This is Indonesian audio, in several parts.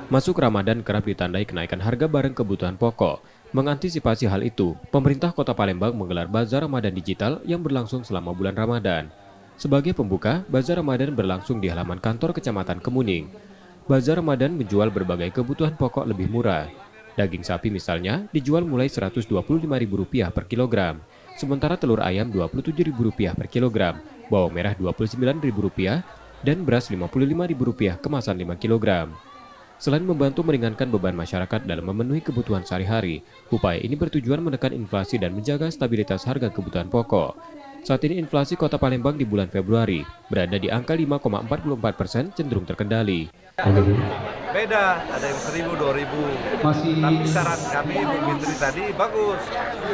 Masuk Ramadan kerap ditandai kenaikan harga barang kebutuhan pokok. Mengantisipasi hal itu, pemerintah Kota Palembang menggelar Bazar Ramadan Digital yang berlangsung selama bulan Ramadan. Sebagai pembuka, Bazar Ramadan berlangsung di halaman kantor Kecamatan Kemuning. Bazar Ramadan menjual berbagai kebutuhan pokok lebih murah. Daging sapi misalnya dijual mulai Rp125.000 per kilogram, sementara telur ayam Rp27.000 per kilogram, bawang merah Rp29.000, dan beras Rp55.000 kemasan 5 kilogram. Selain membantu meringankan beban masyarakat dalam memenuhi kebutuhan sehari-hari, upaya ini bertujuan menekan inflasi dan menjaga stabilitas harga kebutuhan pokok. Saat ini inflasi Kota Palembang di bulan Februari berada di angka 5,44%, cenderung terkendali. Beda, ada yang 1.000, 2.000. Tapi saran kami Ibu Menteri tadi bagus.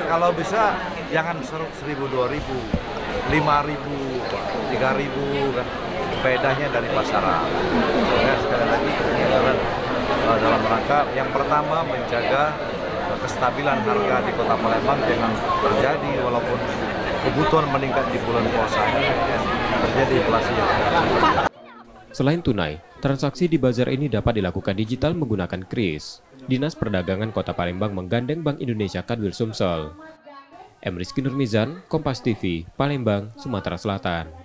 Kalau bisa jangan 1.000, 2.000, 5.000, 3.000 kan. Bedanya dari pasaran. Ya, sekali lagi ini adalah dalam rangka yang pertama menjaga kestabilan harga di Kota Palembang jangan terjadi walaupun kebutuhan meningkat di bulan puasa ini terjadi inflasi yang tinggi. Selain tunai, transaksi di bazar ini dapat dilakukan digital menggunakan KRIS. Dinas Perdagangan Kota Palembang menggandeng Bank Indonesia Kanwil Sumsel. M. Rizky Nurmizan, Kompas TV, Palembang, Sumatera Selatan.